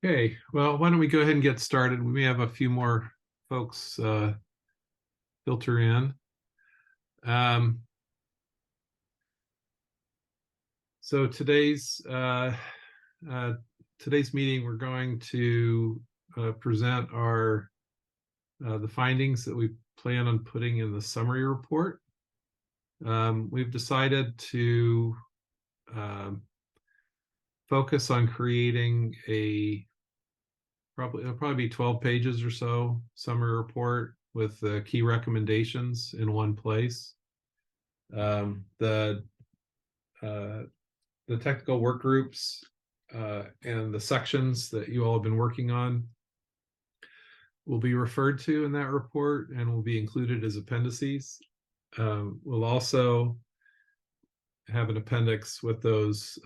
Okay, well, why don't we go ahead and get started? We may have a few more folks filter in. Um, so uh, today's meeting, we're going to present our the findings that we plan on putting in the summary report. We've decided to um, focus on creating it'll probably be 12 pages or so summary report with the key recommendations in one place. Um, the uh, the technical work groups and the sections that you all have been working on will be referred to in that report and will be included as appendices. We'll also have an appendix with those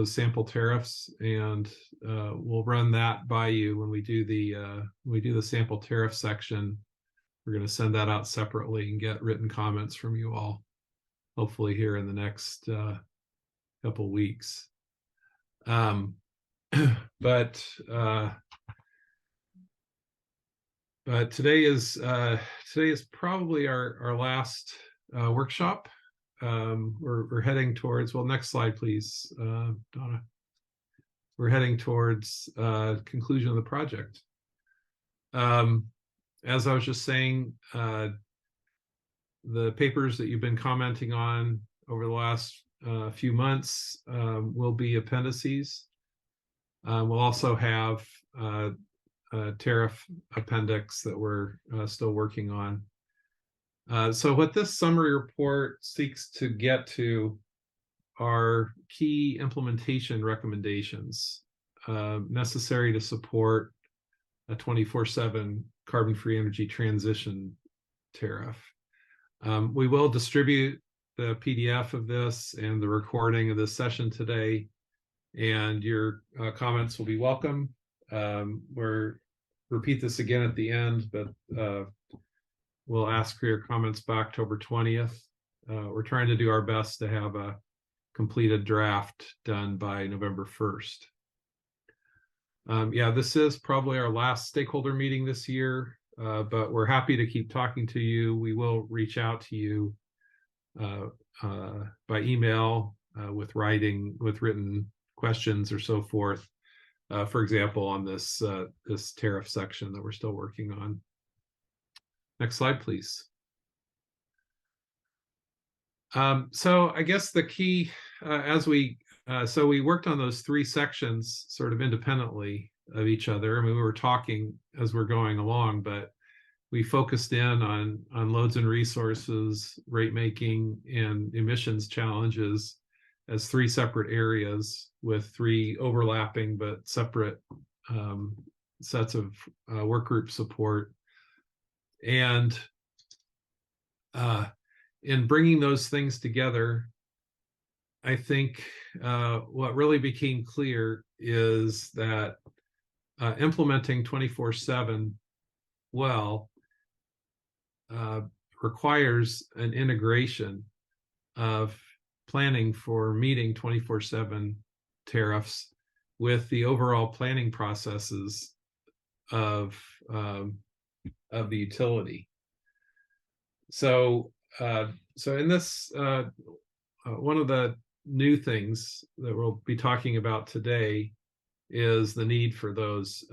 sample tariffs, and we'll run that by you when we do the sample tariff section. We're going to send that out separately and get written comments from you all, hopefully here in the next couple weeks. Um, but today is probably our last workshop. We're heading towards, well, next slide, please, Donna. We're heading towards conclusion of the project. As I was just saying, the papers that you've been commenting on over the last few months will be appendices. We'll also have a tariff appendix that we're still working on. So what this summary report seeks to get to are key implementation recommendations necessary to support a 24/7 carbon-free energy transition tariff. We will distribute the PDF of this and the recording of this session today, and your comments will be welcome. We'll repeat this again at the end, but we'll ask for your comments by October 20th. We're trying to do our best to have a completed draft done by November 1st. Yeah, this is probably our last stakeholder meeting this year, but we're happy to keep talking to you. We will reach out to you by email with written questions or so forth. For example, on this tariff section that we're still working on. Next slide, please. So I guess the key, so we worked on those three sections sort of independently of each other. I mean, we were talking as we're going along, but we focused in on loads and resources, rate making, and emissions challenges as three separate areas with three overlapping but separate sets of work group support. And in bringing those things together, I think what really became clear is that implementing 24/7 well requires an integration of planning for meeting 24/7 tariffs with the overall planning processes of the utility. So in this, one of the new things that we'll be talking about today is the need for those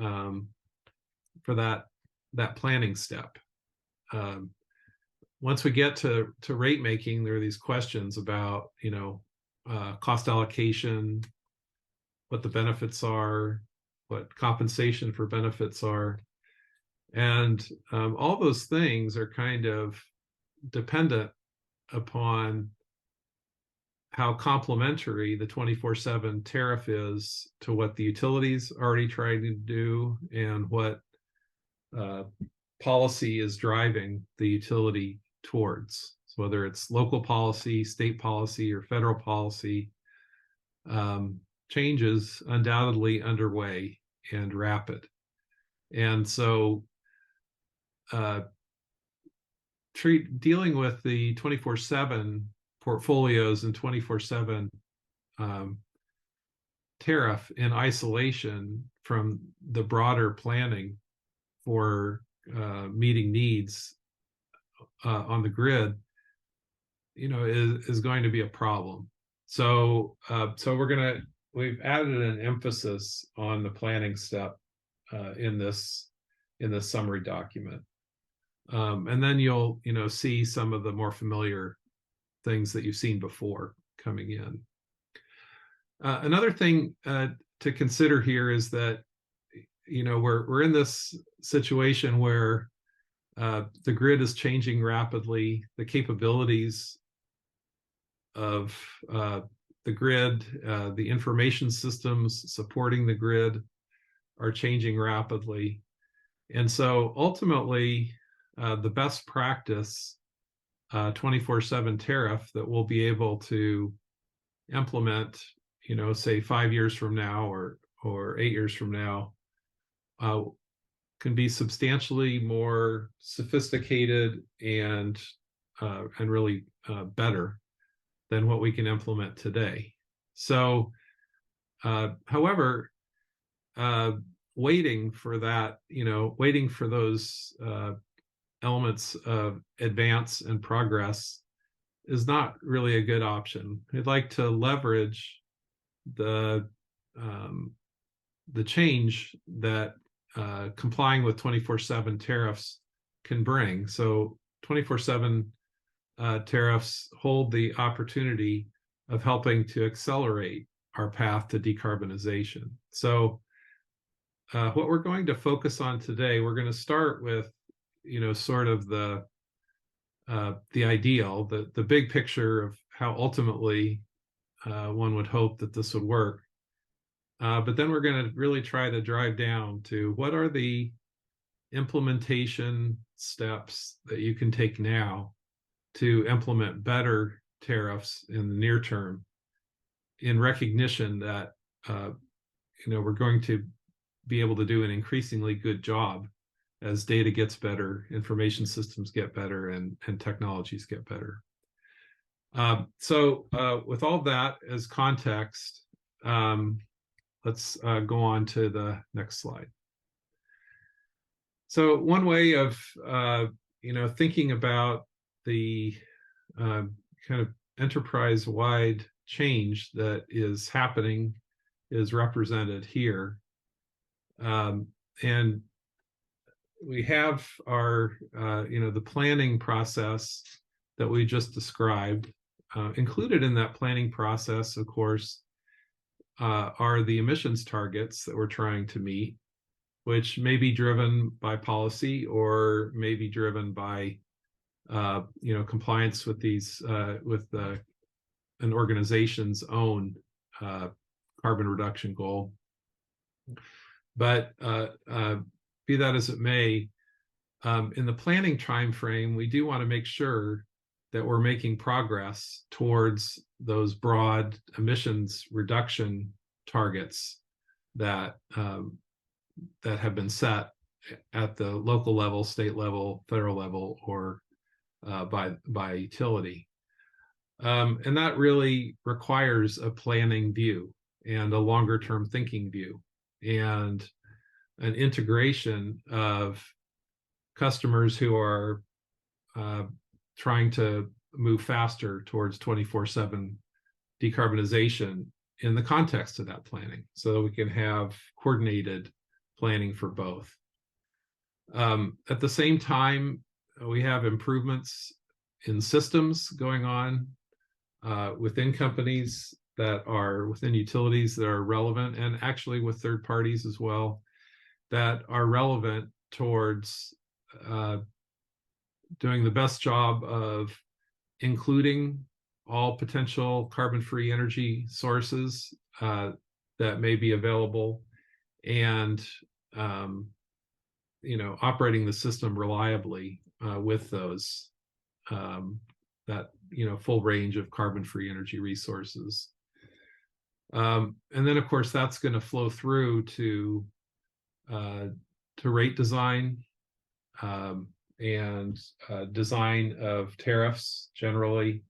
for that planning step. Once we get to rate making, there are these questions about cost allocation, what the benefits are, what compensation for benefits are, and all those things are kind of dependent upon how complementary the 24/7 tariff is to what the utilities already trying to do and what policy is driving the utility towards. So whether it's local policy, state policy, or federal policy, change is undoubtedly underway and rapid. And so dealing with the 24/7 portfolios and 24/7 tariff in isolation from the broader planning for meeting needs on the grid, is going to be a problem. So we've added an emphasis on the planning step in this summary document. And then you'll see some of the more familiar things that you've seen before coming in. Another thing to consider here is that we're in this situation where the grid is changing rapidly. The capabilities of the grid, the information systems supporting the grid are changing rapidly. And so ultimately, the best practice 24/7 tariff that we'll be able to implement, say 5 years from now or 8 years from now, can be substantially more sophisticated and really better than what we can implement today. So, however, waiting for that, waiting for those elements of advance and progress is not really a good option. We'd like to leverage the change that complying with 24/7 tariffs can bring. So 24/7 tariffs hold the opportunity of helping to accelerate our path to decarbonization. So what we're going to focus on today, we're going to start with, sort of the ideal, the big picture of how ultimately one would hope that this would work. But then we're going to really try to drive down to what are the implementation steps that you can take now to implement better tariffs in the near term, in recognition that we're going to be able to do an increasingly good job as data gets better, information systems get better, and technologies get better. So with all that as context, let's go on to the next slide. So one way of thinking about the kind of enterprise-wide change that is happening is represented here. And we have our, the planning process that we just described. Included in that planning process, of course, are the emissions targets that we're trying to meet, which may be driven by policy or may be driven by compliance with these with an organization's own carbon reduction goal. But be that as it may, in the planning time frame, we do want to make sure that we're making progress towards those broad emissions reduction targets that that have been set at the local level, state level, federal level, or by utility. And that really requires a planning view and a longer term thinking view and an integration of customers who are trying to move faster towards 24/7 decarbonization in the context of that planning, so that we can have coordinated planning for both. At the same time, we have improvements in systems going on within companies that are within utilities that are relevant, and actually with third parties as well, that are relevant towards doing the best job of including all potential carbon-free energy sources that may be available, and operating the system reliably with those that full range of carbon-free energy resources. And then, of course, that's going to flow through to rate design and design of tariffs generally,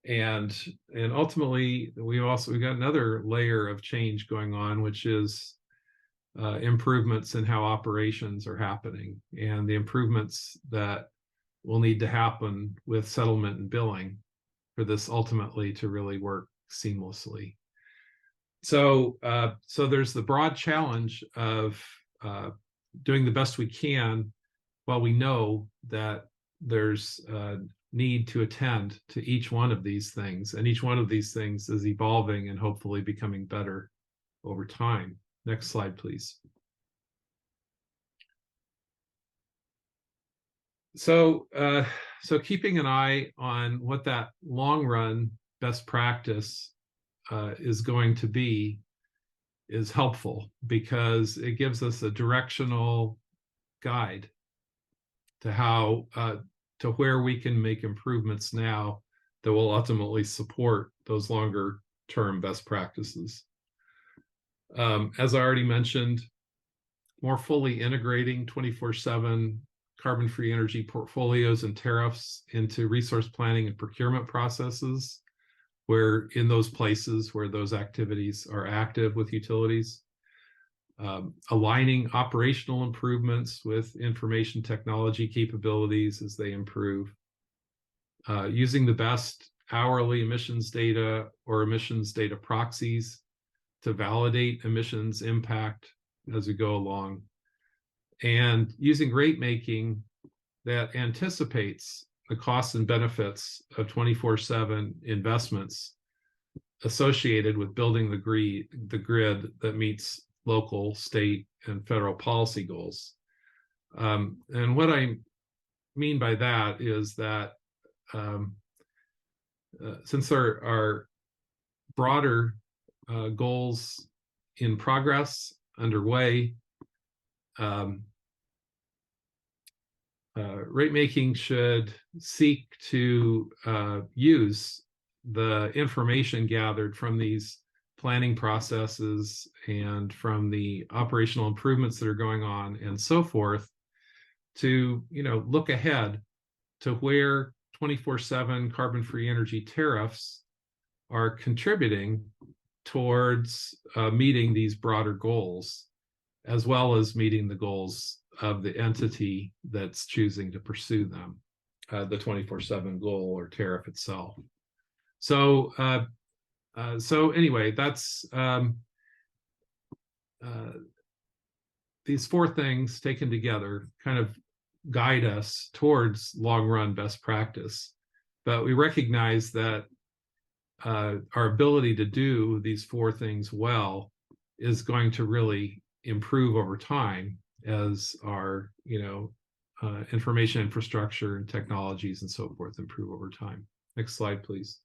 and ultimately we've got another layer of change going on, which is improvements in how operations are happening and the improvements that will need to happen with settlement and billing for this ultimately to really work seamlessly. So there's the broad challenge of doing the best we can while we know that there's a need to attend to each one of these things, and each one of these things is evolving and hopefully becoming better over time. Next slide, please. So keeping an eye on what that long run best practice is going to be is helpful, because it gives us a directional guide to how to where we can make improvements now that will ultimately support those longer term best practices. As I already mentioned, more fully integrating 24/7 carbon-free energy portfolios and tariffs into resource planning and procurement processes, where in those places where those activities are active with utilities. Aligning operational improvements with information technology capabilities as they improve. Using the best hourly emissions data or emissions data proxies to validate emissions impact as we go along. And using rate making that anticipates the costs and benefits of 24/7 investments associated with building the grid that meets local, state, and federal policy goals. And what I mean by that is that since there are broader goals in progress, underway, rate making should seek to use the information gathered from these planning processes and from the operational improvements that are going on and so forth to, look ahead to where 24/7 carbon-free energy tariffs are contributing towards meeting these broader goals, as well as meeting the goals of the entity that's choosing to pursue them, the 24/7 goal or tariff itself. So anyway, that's these four things taken together kind of guide us towards long-run best practice. But we recognize that our ability to do these four things well is going to really improve over time as our, information infrastructure and technologies and so forth improve over time. Next slide, please.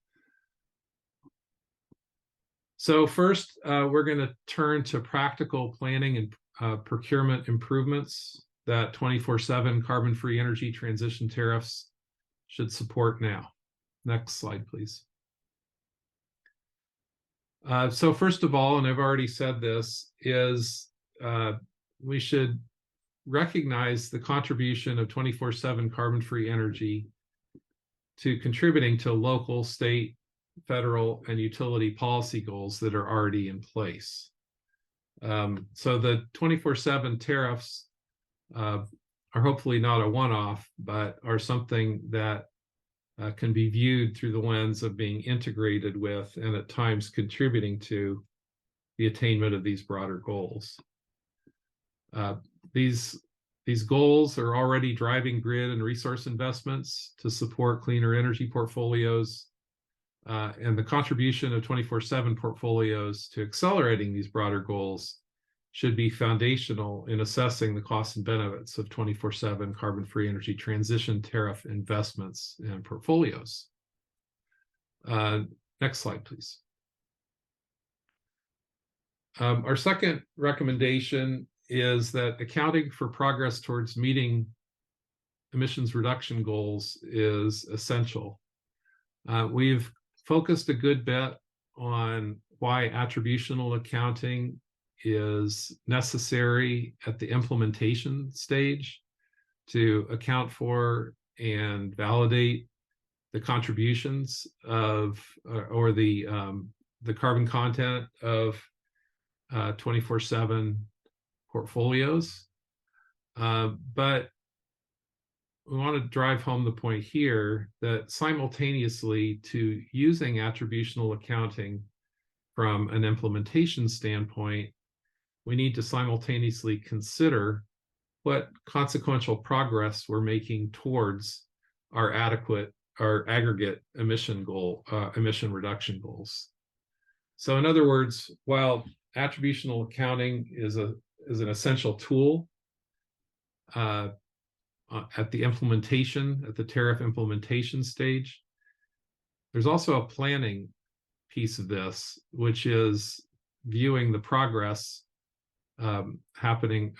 So first, we're going to turn to practical planning and procurement improvements that 24/7 carbon-free energy transition tariffs should support now. Next slide, please. So first of all, and I've already said this, is we should recognize the contribution of 24/7 carbon-free energy to contributing to local, state, federal, and utility policy goals that are already in place. So the 24/7 tariffs are hopefully not a one-off, but are something that can be viewed through the lens of being integrated with and at times contributing to the attainment of these broader goals. These goals are already driving grid and resource investments to support cleaner energy portfolios, and the contribution of 24/7 portfolios to accelerating these broader goals should be foundational in assessing the costs and benefits of 24/7 carbon-free energy transition tariff investments and portfolios. Next slide, please. Our second recommendation is that accounting for progress towards meeting emissions reduction goals is essential. We've focused a good bit on why attributional accounting is necessary at the implementation stage to account for and validate the contributions of or the carbon content of 24/7 portfolios. But we want to drive home the point here that simultaneously to using attributional accounting from an implementation standpoint, we need to simultaneously consider what consequential progress we're making towards our aggregate emission reduction goals. So in other words, while attributional accounting is an essential tool at the tariff implementation stage, there's also a planning piece of this, which is viewing the progress happening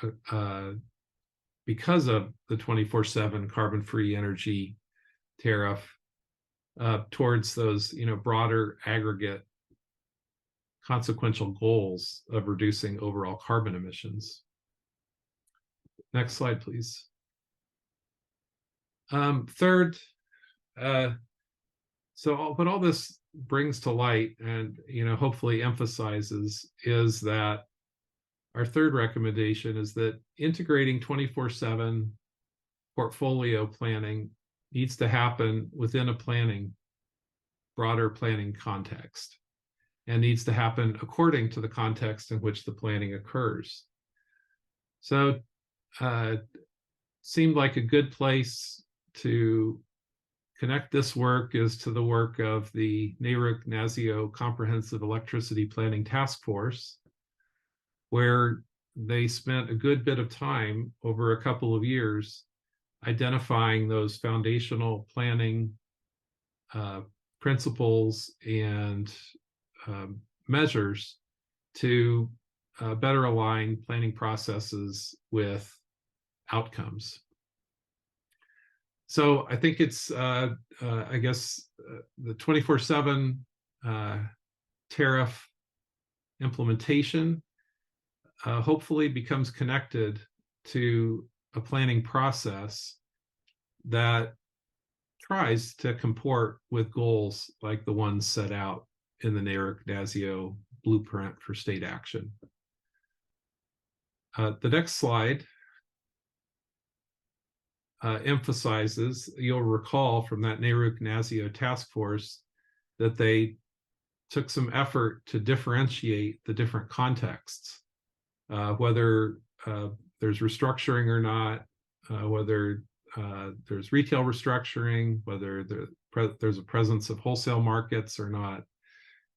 because of the 24/7 carbon-free energy tariff towards those broader aggregate consequential goals of reducing overall carbon emissions. Next slide, please. Third, so what all this brings to light and hopefully emphasizes is that our third recommendation is that integrating 24/7 portfolio planning needs to happen within a broader planning context, and needs to happen according to the context in which the planning occurs. So seemed like a good place to connect this work is to the work of the NARUC-NASIO Comprehensive Electricity Planning Task Force, where they spent a good bit of time over a couple of years identifying those foundational planning principles and measures to better align planning processes with outcomes. So I think it's, the 24/7 tariff implementation hopefully becomes connected to a planning process that tries to comport with goals like the ones set out in the NARUC-NASIO blueprint for state action. The next slide emphasizes, you'll recall from that NARUC-NASIO task force, that they took some effort to differentiate the different contexts, whether there's restructuring or not, whether there's retail restructuring, whether there's a presence of wholesale markets or not,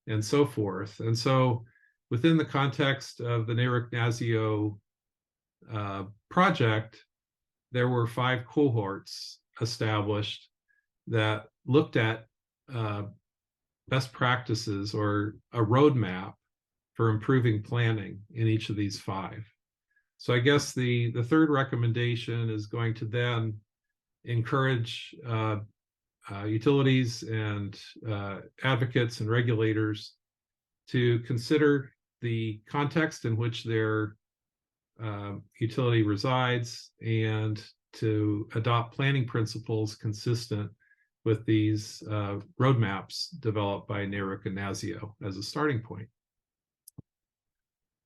and so forth. And so within the context of the NARUC-NASIO project, there were 5 cohorts established that looked at best practices or a roadmap for improving planning in each of these 5. So I guess the third recommendation is going to then encourage utilities and advocates and regulators to consider the context in which their utility resides and to adopt planning principles consistent with these roadmaps developed by NARUC and NASIO as a starting point.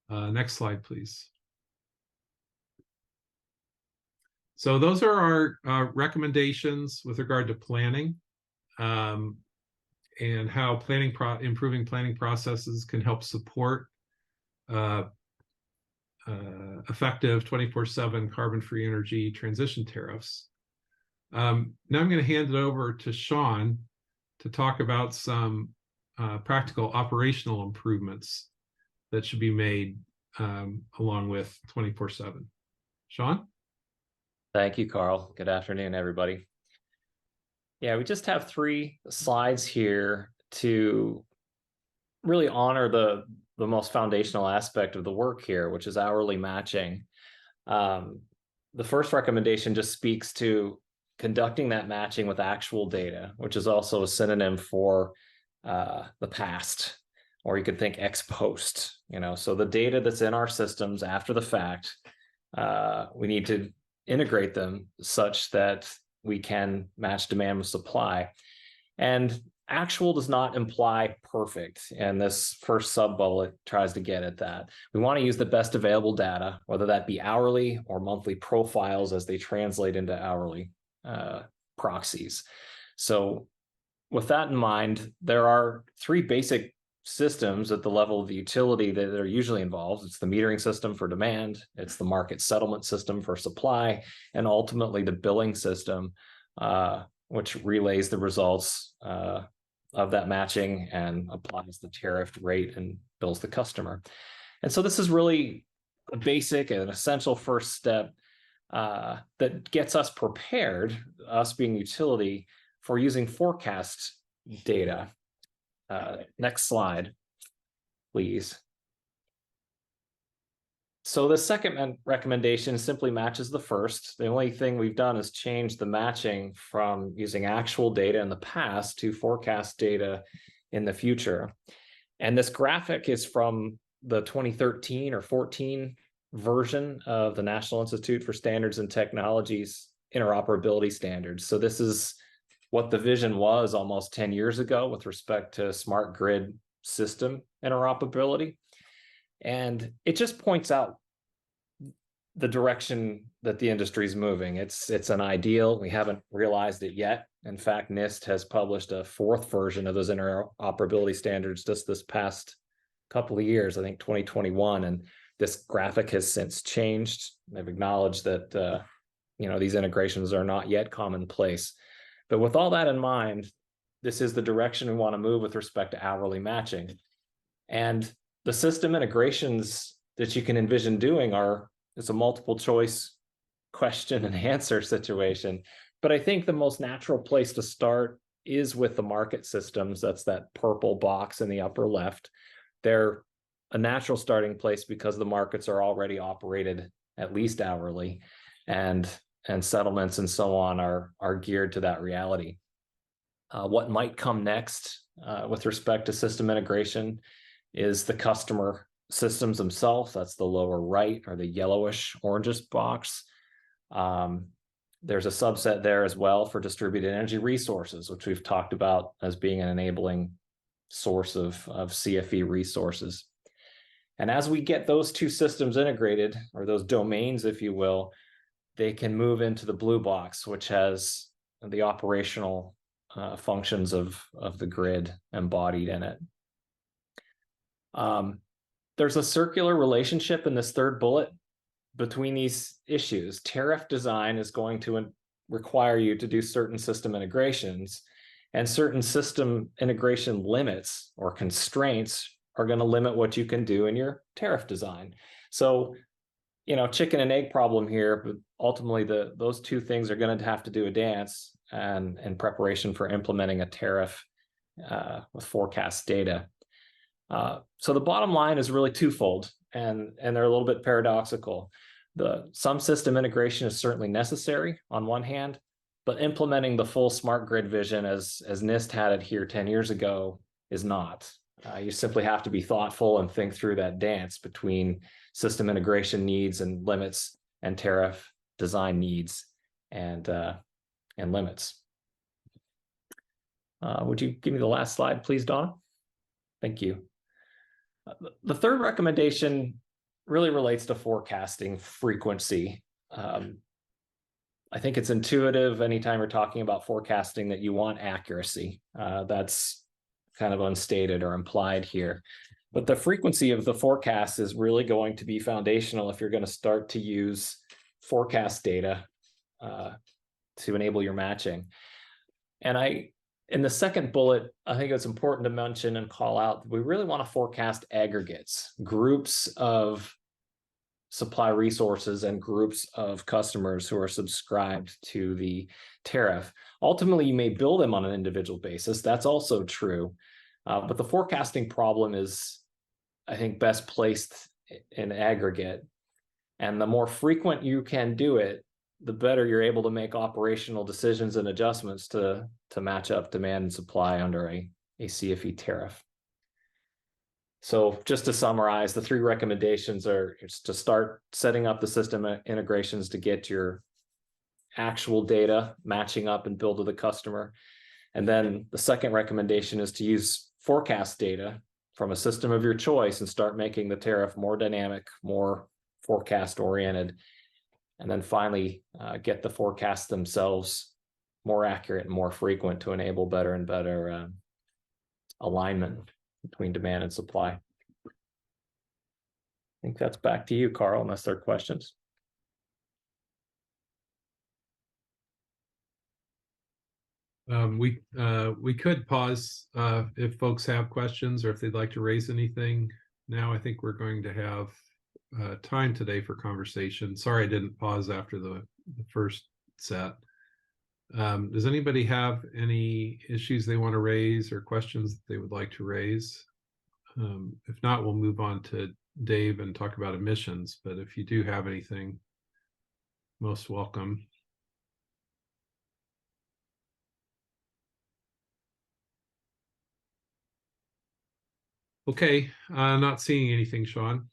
Next slide, please. So those are our recommendations with regard to planning and how improving planning processes can help support effective 24/7 carbon-free energy transition tariffs. Now I'm going to hand it over to Sean to talk about some practical operational improvements that should be made along with 24/7. Sean? Thank you, Carl. Good afternoon, everybody. Yeah, we just have 3 slides here to really honor the most foundational aspect of the work here, which is hourly matching. The first recommendation just speaks to conducting that matching with actual data, which is also a synonym for the past, or you could think ex post. So the data that's in our systems after the fact, we need to integrate them such that we can match demand with supply. And actual does not imply perfect, and this first sub bullet tries to get at that. We want to use the best available data, whether that be hourly or monthly profiles as they translate into hourly proxies. So with that in mind, there are three basic systems at the level of the utility that are usually involved. It's the metering system for demand, it's the market settlement system for supply, and ultimately the billing system, which relays the results of that matching and applies the tariff rate and bills the customer. And so this is really a basic and essential first step that gets us prepared, us being utility, for using forecast data. Next slide, please. So the second recommendation simply matches the first. The only thing we've done is change the matching from using actual data in the past to forecast data in the future. And this graphic is from the 2013 or 14 version of the National Institute for Standards and Technology's interoperability standards. So this is what the vision was almost 10 years ago with respect to smart grid system interoperability. And it just points out the direction that the industry is moving. It's an ideal. We haven't realized it yet. In fact, NIST has published a fourth version of those interoperability standards just this past couple of years, I think 2021. And this graphic has since changed. They've acknowledged that these integrations are not yet commonplace. But with all that in mind, this is the direction we want to move with respect to hourly matching. And the system integrations that you can envision doing it's a multiple choice question and answer situation. But I think the most natural place to start is with the market systems. That's that purple box in the upper left. They're a natural starting place because the markets are already operated at least hourly, and settlements and so on are geared to that reality. What might come next with respect to system integration is the customer systems themselves. That's the lower right, or the yellowish orangish box. There's a subset there as well for distributed energy resources, which we've talked about as being an enabling source of CFE resources. And as we get those two systems integrated, or those domains, if you will, they can move into the blue box, which has the operational functions of the grid embodied in it. There's a circular relationship in this third bullet between these issues. Tariff design is going to require you to do certain system integrations, and certain system integration limits or constraints are going to limit what you can do in your tariff design. So, chicken and egg problem here, but ultimately those two things are going to have to do a dance and in preparation for implementing a tariff with forecast data. So the bottom line is really twofold, and they're a little bit paradoxical. Some system integration is certainly necessary on one hand, but implementing the full smart grid vision as NIST had it here 10 years ago is not. You simply have to be thoughtful and think through that dance between system integration needs and limits, and tariff design needs and limits. Would you give me the last slide, please, Donna? Thank you. The third recommendation really relates to forecasting frequency. I think it's intuitive anytime you're talking about forecasting that you want accuracy. That's kind of unstated or implied here. But the frequency of the forecast is really going to be foundational if you're going to start to use forecast data to enable your matching. And in the second bullet, I think it's important to mention and call out that we really want to forecast aggregates, groups of supply resources and groups of customers who are subscribed to the tariff. Ultimately, you may bill them on an individual basis. That's also true. But the forecasting problem is, I think, best placed in aggregate. And the more frequent you can do it, the better you're able to make operational decisions and adjustments to match up demand and supply under a CFE tariff. So just to summarize, the three recommendations are to start setting up the system integrations to get your actual data matching up and billed to the customer. And then the second recommendation is to use forecast data from a system of your choice and start making the tariff more dynamic, more forecast oriented. And then finally, get the forecasts themselves more accurate and more frequent to enable better and better alignment between demand and supply. I think that's back to you, Carl, unless there are questions. We could pause if folks have questions or if they'd like to raise anything. Now I think we're going to have time today for conversation. Sorry I didn't pause after the first set. Does anybody have any issues they want to raise or questions that they would like to raise? If not, we'll move on to Dave and talk about emissions. But if you do have anything, most welcome. Okay, not seeing anything, Sean.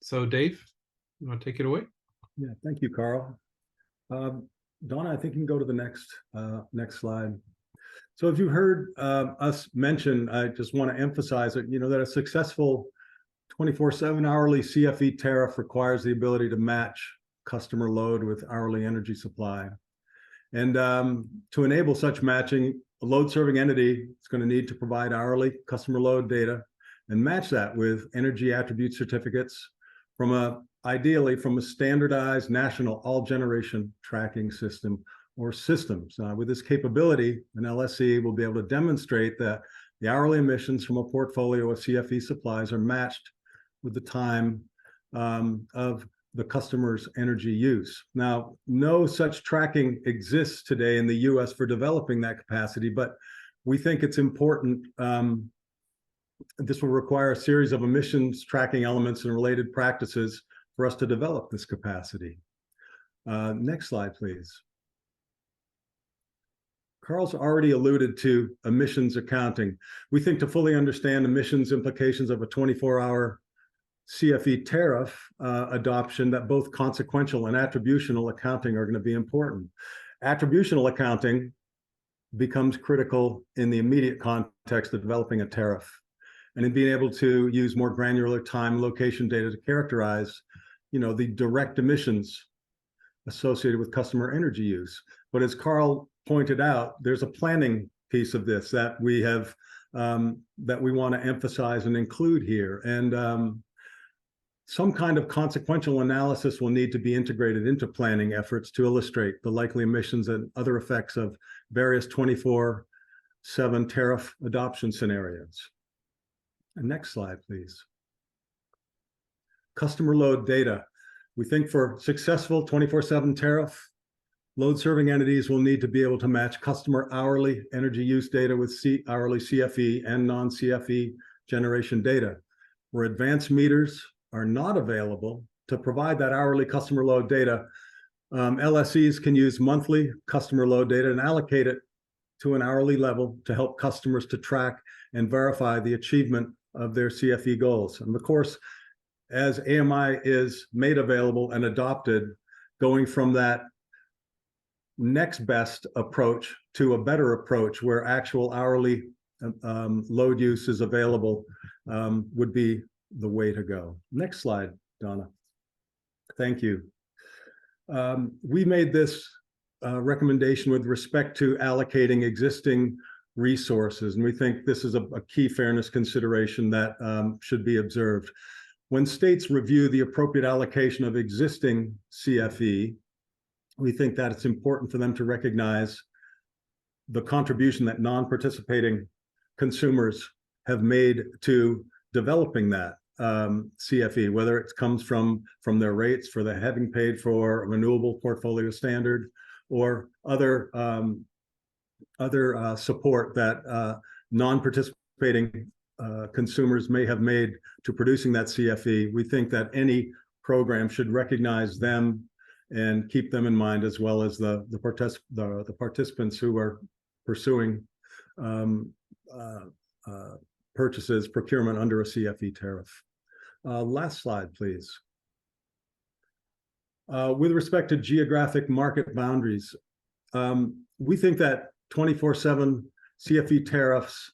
So Dave, you want to take it away? Yeah, thank you, Carl. Donna, I think you can go to the next slide. So as you heard us mention, I just want to emphasize that, that a successful 24/7 hourly CFE tariff requires the ability to match customer load with hourly energy supply. And to enable such matching, a load serving entity is going to need to provide hourly customer load data and match that with energy attribute certificates ideally from a standardized national all generation tracking system or systems. With this capability, an LSC will be able to demonstrate that the hourly emissions from a portfolio of CFE supplies are matched with the time of the customer's energy use. Now, no such tracking exists today in the US for developing that capacity, but we think it's important. This will require a series of emissions tracking elements and related practices for us to develop this capacity. Next slide, please. Carl's already alluded to emissions accounting. We think to fully understand emissions implications of a 24-hour CFE tariff adoption, that both consequential and attributional accounting are going to be important. Attributional accounting becomes critical in the immediate context of developing a tariff and in being able to use more granular time location data to characterize, the direct emissions associated with customer energy use. But as Carl pointed out, there's a planning piece of this that we have that we want to emphasize and include here. And some kind of consequential analysis will need to be integrated into planning efforts to illustrate the likely emissions and other effects of various 24/7 tariff adoption scenarios. And next slide, please. Customer load data. We think for successful 24/7 tariff, load serving entities will need to be able to match customer hourly energy use data with hourly CFE and non-CFE generation data. Where advanced meters are not available to provide that hourly customer load data, LSEs can use monthly customer load data and allocate it to an hourly level to help customers to track and verify the achievement of their CFE goals. And of course, as AMI is made available and adopted, going from that next best approach to a better approach where actual hourly load use is available would be the way to go. Next slide, Donna. Thank you. We made this recommendation with respect to allocating existing resources, and we think this is a key fairness consideration that should be observed. When states review the appropriate allocation of existing CFE, we think that it's important for them to recognize the contribution that non-participating consumers have made to developing that CFE, whether it comes from their rates for the having paid for a renewable portfolio standard or other support that non-participating consumers may have made to producing that CFE. We think that any program should recognize them and keep them in mind, as well as the participants who are pursuing procurement under a CFE tariff. Last slide, please. With respect to geographic market boundaries, we think that 24/7 CFE tariffs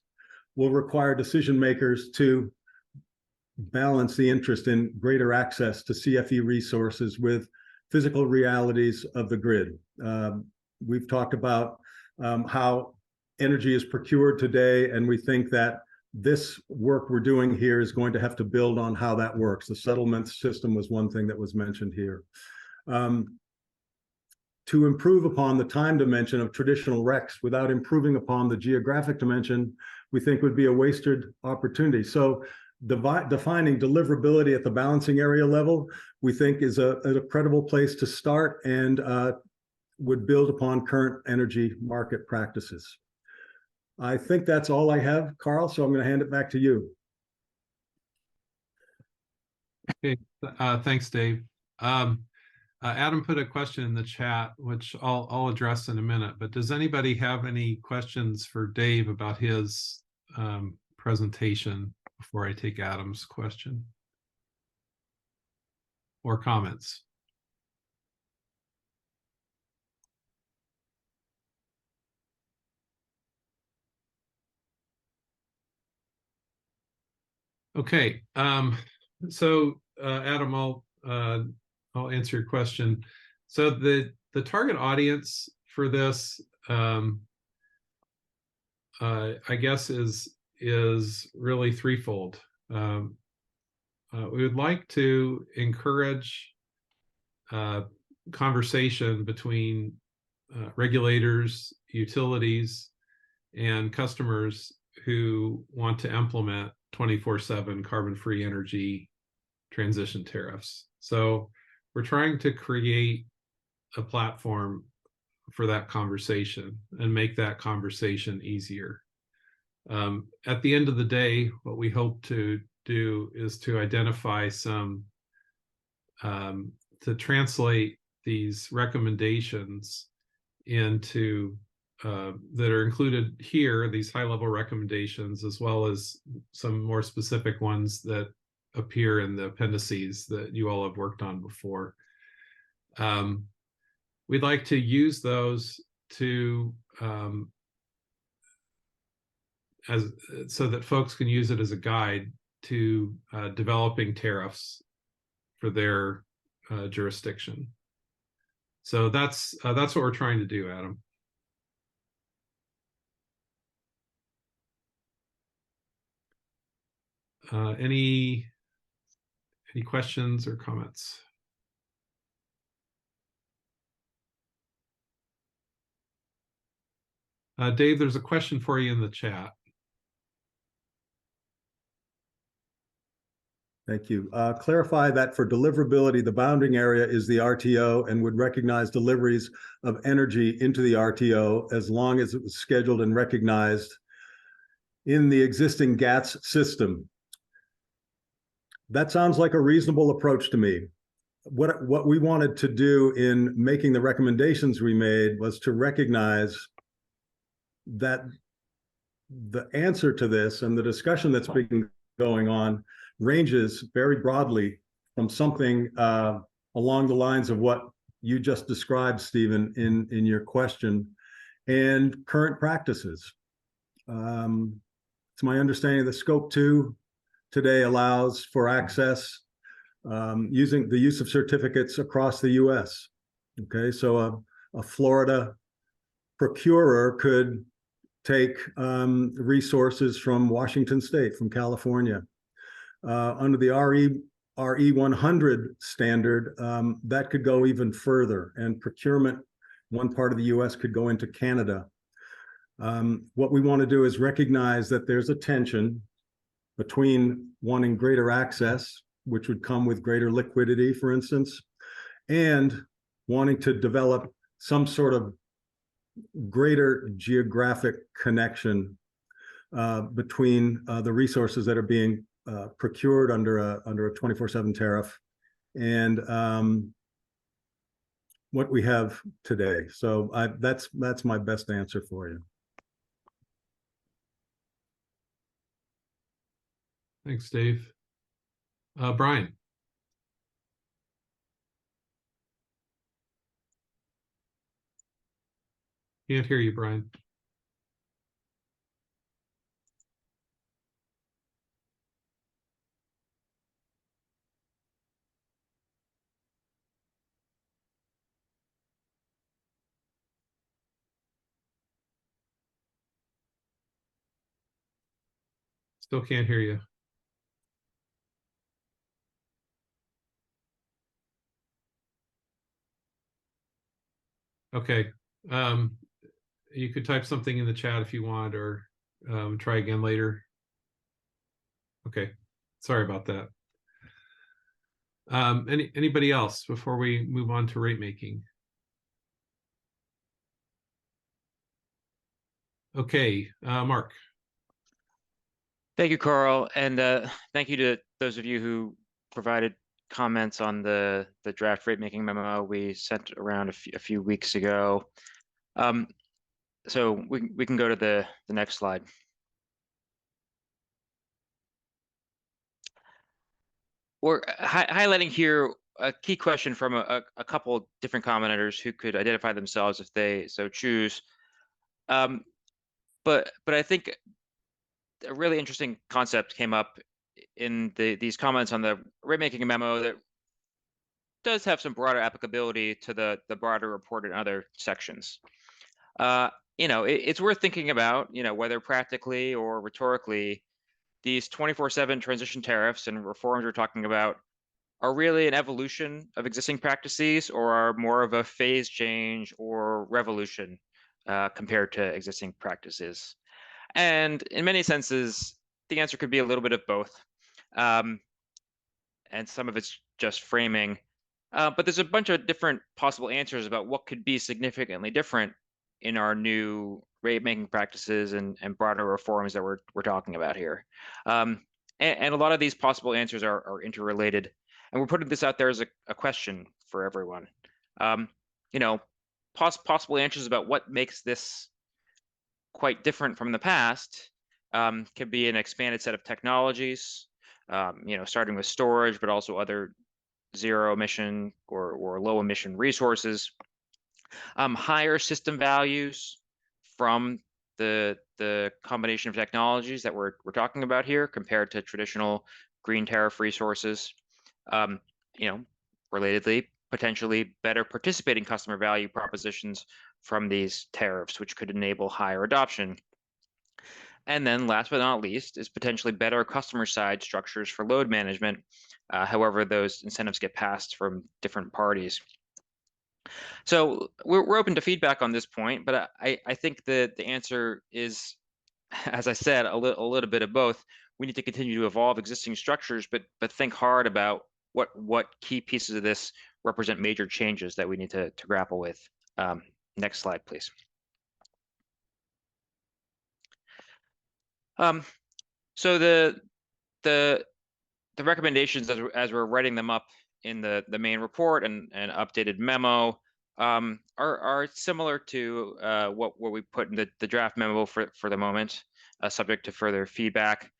will require decision makers to balance the interest in greater access to CFE resources with physical realities of the grid. We've talked about how energy is procured today, and we think that this work we're doing here is going to have to build on how that works. The settlement system was one thing that was mentioned here. To improve upon the time dimension of traditional RECs without improving upon the geographic dimension, we think would be a wasted opportunity. So defining deliverability at the balancing area level, we think is a credible place to start and would build upon current energy market practices. I think that's all I have, Carl, so I'm going to hand it back to you. Okay, thanks, Dave. Adam put a question in the chat, which I'll address in a minute, but does anybody have any questions for Dave about his presentation before I take Adam's question or comments? Okay, so Adam, I'll answer your question. So the target audience for this, I guess, is really threefold. We would like to encourage conversation between regulators, utilities, and customers who want to implement 24/7 carbon-free energy transition tariffs. So we're trying to create a platform for that conversation and make that conversation easier. At the end of the day, what we hope to do is to identify some, to translate these recommendations into that are included here, these high-level recommendations, as well as some more specific ones that appear in the appendices that you all have worked on before. We'd like to use those to so that folks can use it as a guide to developing tariffs for their jurisdiction. So that's what we're trying to do, Adam. Any questions or comments? Dave, there's a question for you in the chat. Thank you. Clarify that for deliverability, the bounding area is the RTO and would recognize deliveries of energy into the RTO as long as it was scheduled and recognized in the existing GATS system. That sounds like a reasonable approach to me. What we wanted to do in making the recommendations we made was to recognize that the answer to this and the discussion that's been going on ranges very broadly from something along the lines of what you just described, Stephen, in your question, and current practices. It's my understanding that Scope 2 today allows for access using the use of certificates across the US. Okay, so a Florida procurer could take resources from Washington State, from California. Under the RE 100 standard, that could go even further, and procurement, one part of the US could go into Canada. What we want to do is recognize that there's a tension between wanting greater access, which would come with greater liquidity, for instance, and wanting to develop some sort of greater geographic connection between the resources that are being procured under a 24/7 tariff and what we have today. So that's my best answer for you. Thanks, Dave. Brian. Can't hear you, Brian. Still can't hear you. Okay. You could type something in the chat if you want, or try again later. Okay. Sorry about that. Anybody else before we move on to rate making? Okay, Mark. Thank you, Carl, and thank you to those of you who provided comments on the draft rate making memo we sent around a few weeks ago. So we can go to the next slide. We're highlighting here a key question from a couple different commenters who could identify themselves if they so choose. But I think a really interesting concept came up in these comments on the rate making memo that does have some broader applicability to the broader report in other sections. It's worth thinking about, whether practically or rhetorically, these 24/7 transition tariffs and reforms we're talking about are really an evolution of existing practices or are more of a phase change or revolution compared to existing practices. And in many senses, the answer could be a little bit of both. And some of it's just framing. But there's a bunch of different possible answers about what could be significantly different in our new rate making practices and broader reforms that we're talking about here. And a lot of these possible answers are interrelated. And we're putting this out there as a question for everyone. Possible answers about what makes this quite different from the past could be an expanded set of technologies, starting with storage, but also other zero emission or low emission resources, higher system values from the combination of technologies that we're talking about here compared to traditional green tariff resources. Relatedly, potentially better participating customer value propositions from these tariffs, which could enable higher adoption. And then last but not least is potentially better customer side structures for load management, however those incentives get passed from different parties. So we're open to feedback on this point, but I think that the answer is, as I said, a little bit of both. We need to continue to evolve existing structures, but think hard about what key pieces of this represent major changes that we need to grapple with. Next slide, please. So the recommendations as we're writing them up in the main report and updated memo are similar to what we put in the draft memo for the moment, subject to further feedback.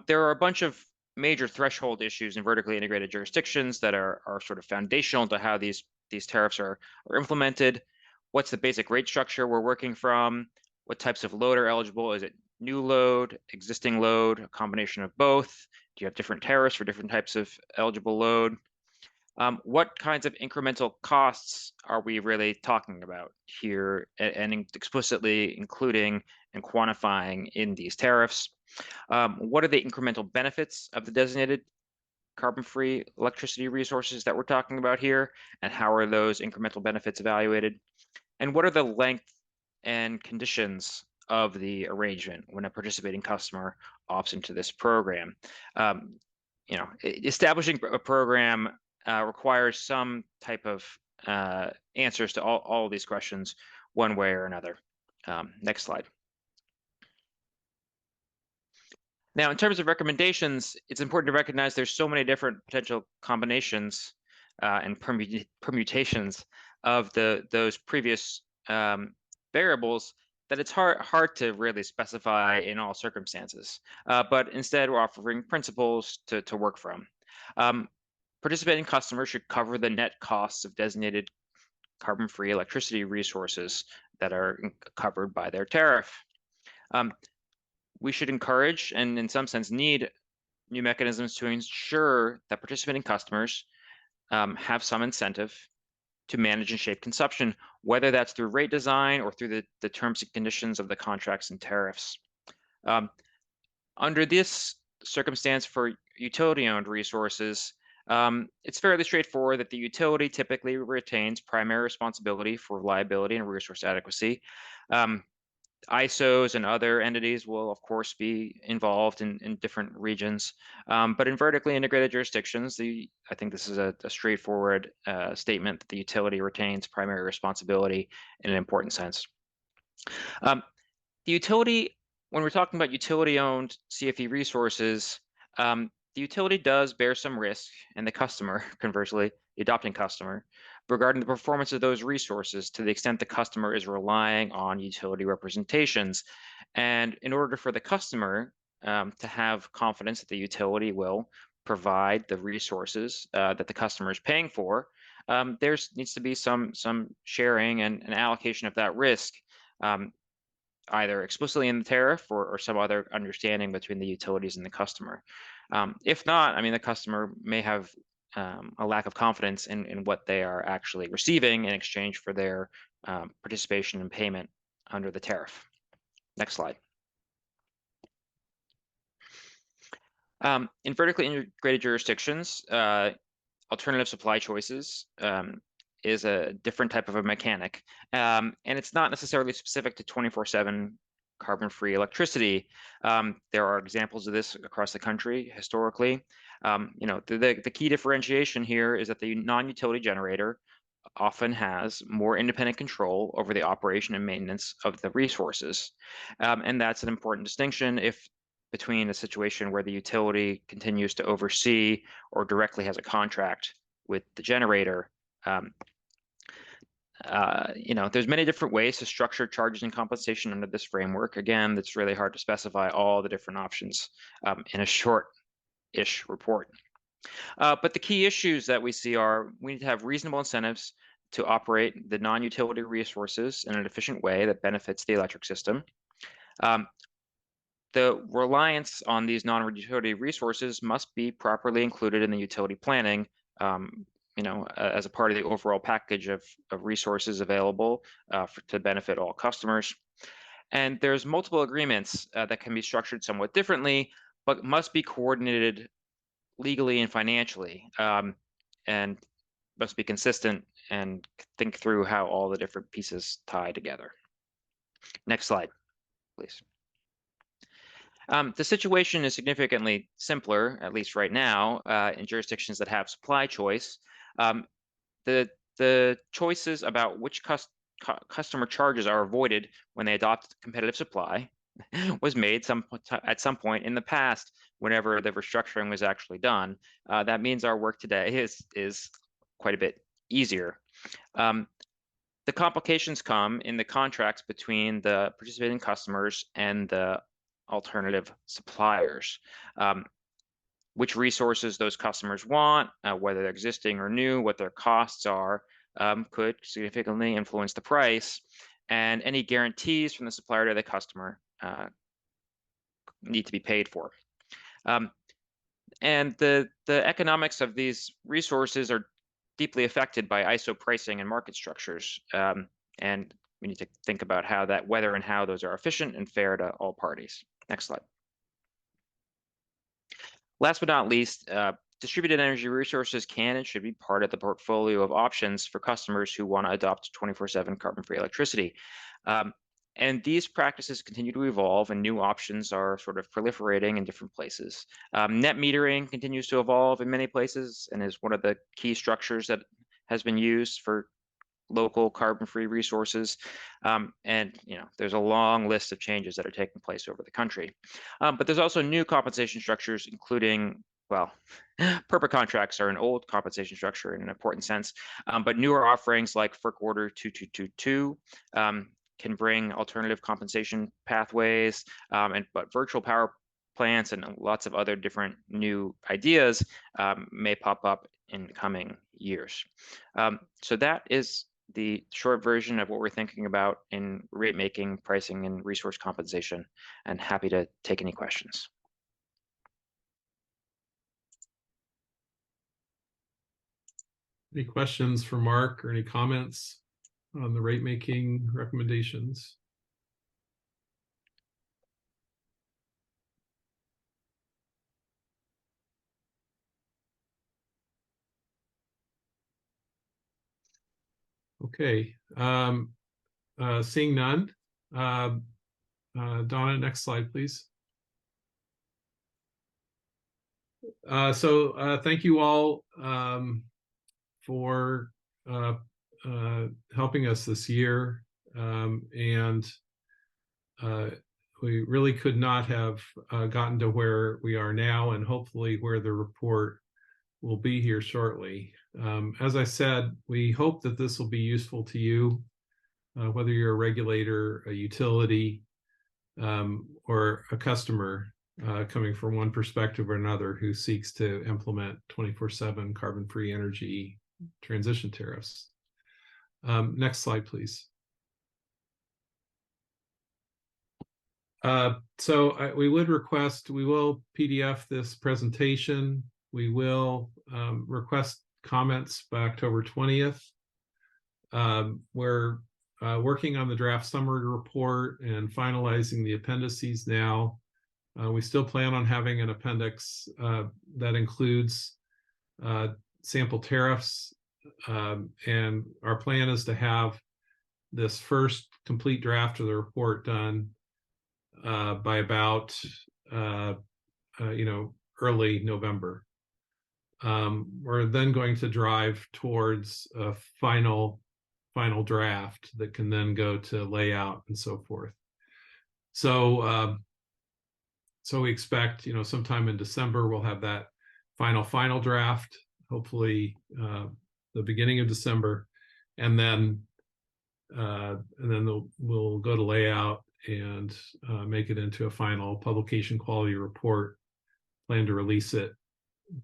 There are a bunch of major threshold issues in vertically integrated jurisdictions that are sort of foundational to how these tariffs are implemented. What's the basic rate structure we're working from? What types of load are eligible? Is it new load, existing load, a combination of both? Do you have different tariffs for different types of eligible load? What kinds of incremental costs are we really talking about here, and explicitly including and quantifying in these tariffs? What are the incremental benefits of the designated carbon-free electricity resources that we're talking about here, and how are those incremental benefits evaluated? And what are the length and conditions of the arrangement when a participating customer opts into this program? Establishing a program requires some type of answers to all of these questions one way or another. Next slide. Now, in terms of recommendations, it's important to recognize there's so many different potential combinations and permutations of those previous variables that it's hard to really specify in all circumstances. But instead, we're offering principles to work from. Participating customers should cover the net costs of designated carbon-free electricity resources that are covered by their tariff. We should encourage and in some sense need new mechanisms to ensure that participating customers have some incentive to manage and shape consumption, whether that's through rate design or through the terms and conditions of the contracts and tariffs. Under this circumstance for utility-owned resources, it's fairly straightforward that the utility typically retains primary responsibility for reliability and resource adequacy. ISOs and other entities will, of course, be involved in different regions. But in vertically integrated jurisdictions, I think this is a straightforward statement that the utility retains primary responsibility in an important sense. The utility, when we're talking about utility-owned CFE resources, the utility does bear some risk, and the customer, conversely, the adopting customer, regarding the performance of those resources to the extent the customer is relying on utility representations. And in order for the customer to have confidence that the utility will provide the resources that the customer is paying for, there needs to be some sharing and an allocation of that risk. Either explicitly in the tariff or some other understanding between the utilities and the customer. If not, I mean, the customer may have a lack of confidence in what they are actually receiving in exchange for their participation and payment under the tariff. Next slide. In vertically integrated jurisdictions, alternative supply choices is a different type of a mechanic. And it's not necessarily specific to 24/7 carbon-free electricity. There are examples of this across the country historically. The key differentiation here is that the non-utility generator often has more independent control over the operation and maintenance of the resources. And that's an important distinction between a situation where the utility continues to oversee or directly has a contract with the generator. There's many different ways to structure charges and compensation under this framework. Again, it's really hard to specify all the different options in a short-ish report. But the key issues that we see are we need to have reasonable incentives to operate the non-utility resources in an efficient way that benefits the electric system. The reliance on these non-utility resources must be properly included in the utility planning, as a part of the overall package of resources available to benefit all customers. And there's multiple agreements that can be structured somewhat differently, but must be coordinated legally and financially, and must be consistent and think through how all the different pieces tie together. Next slide, please. The situation is significantly simpler, at least right now, in jurisdictions that have supply choice. The choices about which customer charges are avoided when they adopt competitive supply was made at some point in the past whenever the restructuring was actually done. That means our work today is quite a bit easier. The complications come in the contracts between the participating customers and the alternative suppliers. Which resources those customers want, whether they're existing or new, what their costs are, could significantly influence the price. And any guarantees from the supplier to the customer need to be paid for. And the economics of these resources are deeply affected by ISO pricing and market structures. And we need to think about whether and how those are efficient and fair to all parties. Next slide. Last but not least, distributed energy resources can and should be part of the portfolio of options for customers who want to adopt 24/7 carbon-free electricity. And these practices continue to evolve, and new options are sort of proliferating in different places. Net metering continues to evolve in many places and is one of the key structures that has been used for local carbon-free resources. And there's a long list of changes that are taking place over the country. But there's also new compensation structures, including, well, PERPA contracts are an old compensation structure in an important sense, but newer offerings like FERC Order 2222 can bring alternative compensation pathways, but virtual power plants and lots of other different new ideas may pop up in coming years. So that is the short version of what we're thinking about in rate making, pricing, and resource compensation, and happy to take any questions. Any questions for Mark or any comments on the rate making recommendations? Okay. Seeing none. Donna, next slide, please. Thank you all for helping us this year. And we really could not have gotten to where we are now, and hopefully where the report will be here shortly. As I said, we hope that this will be useful to you, whether you're a regulator, a utility, or a customer coming from one perspective or another who seeks to implement 24/7 carbon-free energy transition tariffs. Next slide, please. We would request, we will PDF this presentation. We will request comments by October 20th. We're working on the draft summary report and finalizing the appendices now. We still plan on having an appendix that includes sample tariffs. And our plan is to have this first complete draft of the report done by about early November. We're then going to drive towards a final draft that can then go to layout and so forth. So we expect, sometime in December we'll have that final draft, hopefully the beginning of December, and then we'll go to layout and make it into a final publication quality report. Plan to release it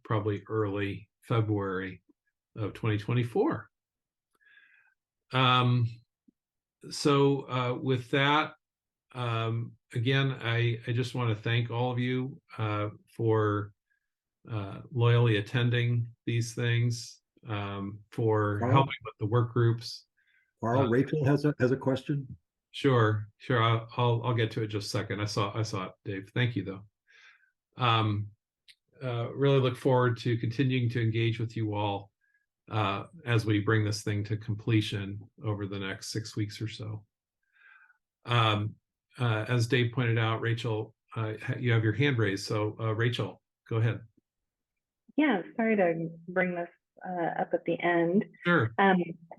probably early February of 2024. With that, again, I just want to thank all of you for loyally attending these things, for Carl? helping with the work groups. Carl, Rachel has a question. Sure. I'll get to it just a second. I saw it, Dave. Thank you, though. Really look forward to continuing to engage with you all as we bring this thing to completion over the next 6 weeks or so. As Dave pointed out, Rachel, you have your hand raised. So Rachel, go ahead. Yeah, sorry to bring this up at the end. Sure. I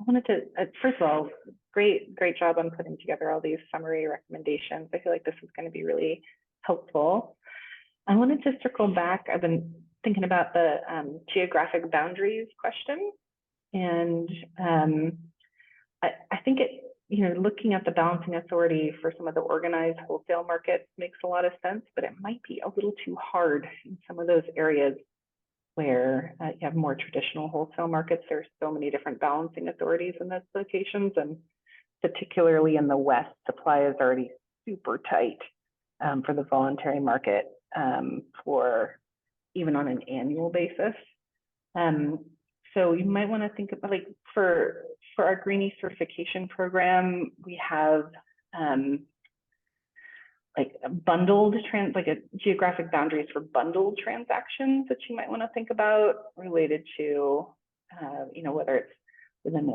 wanted to, first of all, great job on putting together all these summary recommendations. I feel like this is going to be really helpful. I wanted to circle back. I've been thinking about the geographic boundaries question. And I think looking at the balancing authority for some of the organized wholesale markets makes a lot of sense, but it might be a little too hard in some of those areas where you have more traditional wholesale markets. There's so many different balancing authorities in those locations, and particularly in the West, supply is already super tight for the voluntary market for even on an annual basis. So you might want to think about, like, for our Greenie certification program, we have like a geographic boundaries for bundled transactions that you might want to think about related to, whether it's within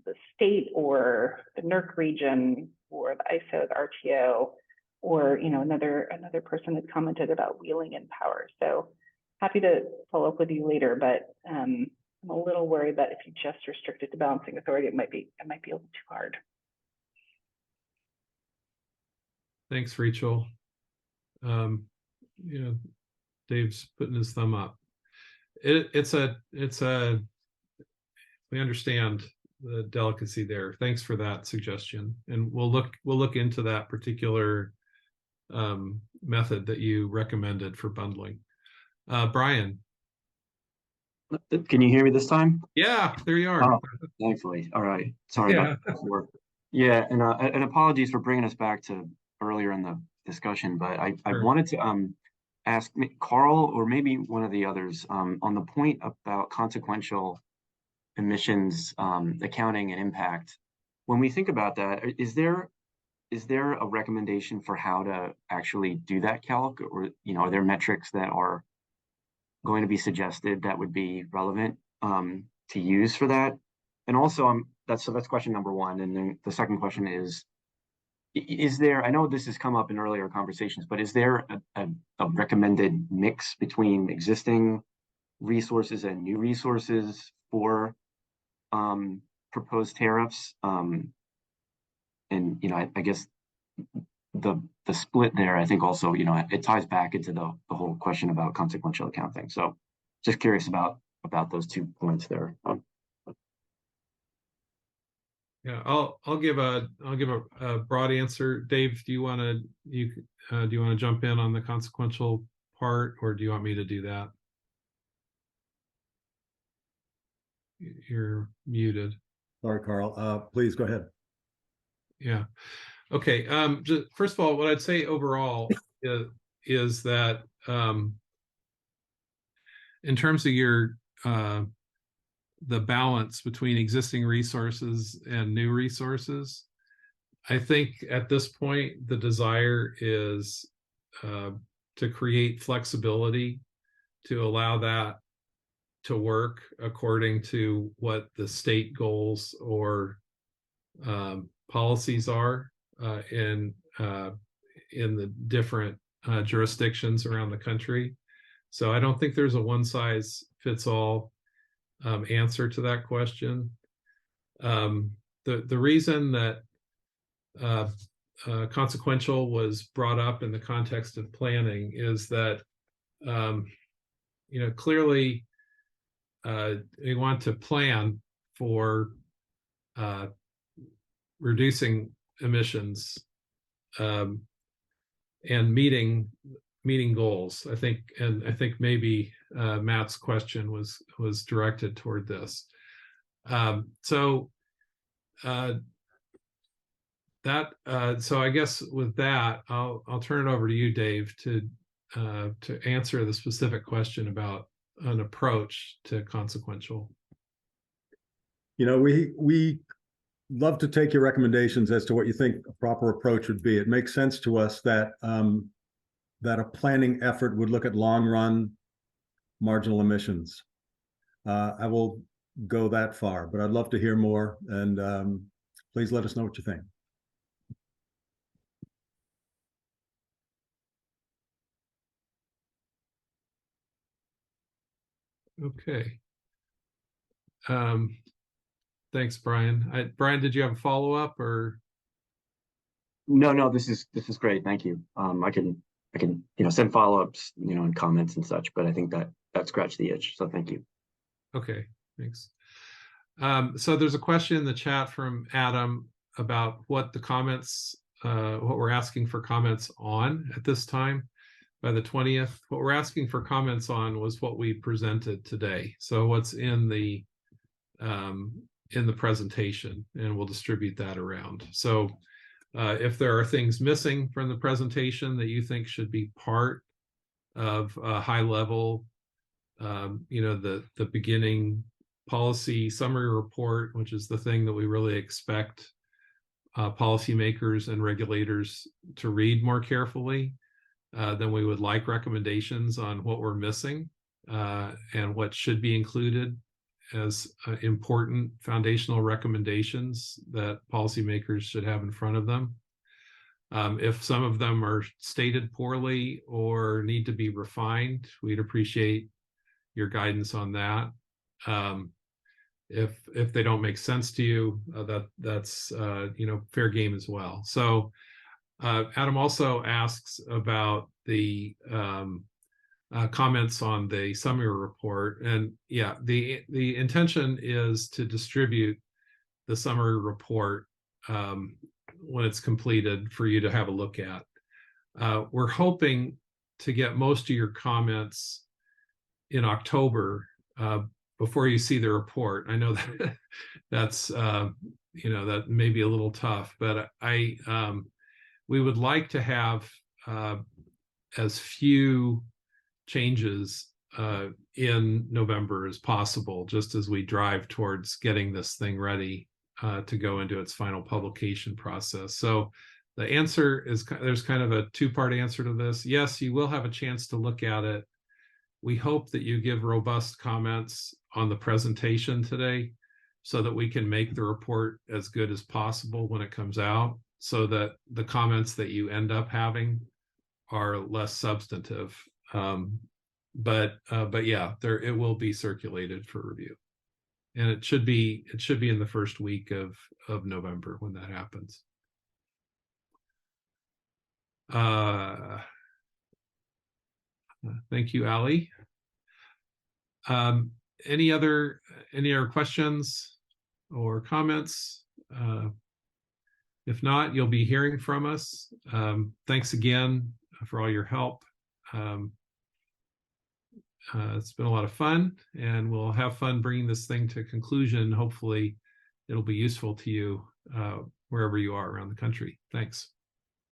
the state or the NERC region or the ISO, the RTO, or another person had commented about wheeling in power. So happy to follow up with you later, but I'm a little worried that if you just restrict it to balancing authority, it might be a little too hard. Thanks, Rachel. Dave's putting his thumb up. We understand the delicacy there. Thanks for that suggestion, and we'll look into that particular method that you recommended for bundling. Brian. Can you hear me this time? Yeah, there you are. Oh, thankfully. All right. Sorry about that before. Yeah, and apologies for bringing us back to earlier in the discussion, but I wanted to ask Carl, or maybe one of the others, on the point about consequential emissions accounting and impact. When we think about that, is there a recommendation for how to actually do that calc, or are there metrics that are going to be suggested that would be relevant to use for that? And also, that's question number one. And then the second question is there, I know this has come up in earlier conversations, but is there a recommended mix between existing resources and new resources for proposed tariffs? And, I guess the split there, I think also, it ties back into the whole question about consequential accounting. So just curious about those 2 points there. Yeah, I'll give a broad answer. Dave, do you want to jump in on the consequential part, or do you want me to do that? You're muted. Sorry, Carl. Please go ahead. Yeah. Okay. Just, first of all, what I'd say overall is that in terms of your the balance between existing resources and new resources, I think at this point the desire is to create flexibility to allow that to work according to what the state goals or policies are in the different jurisdictions around the country. So I don't think there's a one size fits all answer to that question. The reason that consequential was brought up in the context of planning is that clearly we want to plan for reducing emissions and meeting goals. I think maybe Matt's question was directed toward this. So I guess with that, I'll turn it over to you, Dave, to answer the specific question about an approach to consequential. We love to take your recommendations as to what you think a proper approach would be. It makes sense to us that that a planning effort would look at long run marginal emissions. I will go that far, but I'd love to hear more, and please let us know what you think. Okay. Thanks, Brian. Brian, did you have a follow-up or? No, this is great. Thank you. I can send follow-ups, and comments and such, but I think that scratched the itch. So thank you. Okay, thanks. So there's a question in the chat from Adam about what the comments, what we're asking for comments on at this time by the 20th. What we're asking for comments on was what we presented today. So what's in the presentation, and we'll distribute that around. So if there are things missing from the presentation that you think should be part of a high level, the beginning policy summary report, which is the thing that we really expect policymakers and regulators to read more carefully, then we would like recommendations on what we're missing and what should be included as important foundational recommendations that policymakers should have in front of them. If some of them are stated poorly or need to be refined, we'd appreciate your guidance on that. If they don't make sense to you, that's fair game as well. So Adam also asks about the comments on the summary report, and yeah, the intention is to distribute the summary report when it's completed for you to have a look at. We're hoping to get most of your comments in October before you see the report. I know that that's that may be a little tough, but we would like to have as few changes in November as possible, just as we drive towards getting this thing ready to go into its final publication process. So the answer is, there's kind of a two-part answer to this. Yes, you will have a chance to look at it. We hope that you give robust comments on the presentation today, so that we can make the report as good as possible when it comes out, so that the comments that you end up having are less substantive. But yeah, it will be circulated for review, and it should be in the first week of November when that happens. Thank you, Ali. Any other questions or comments? If not, you'll be hearing from us. Thanks again for all your help. It's been a lot of fun, and we'll have fun bringing this thing to conclusion. Hopefully, it'll be useful to you wherever you are around the country. Thanks.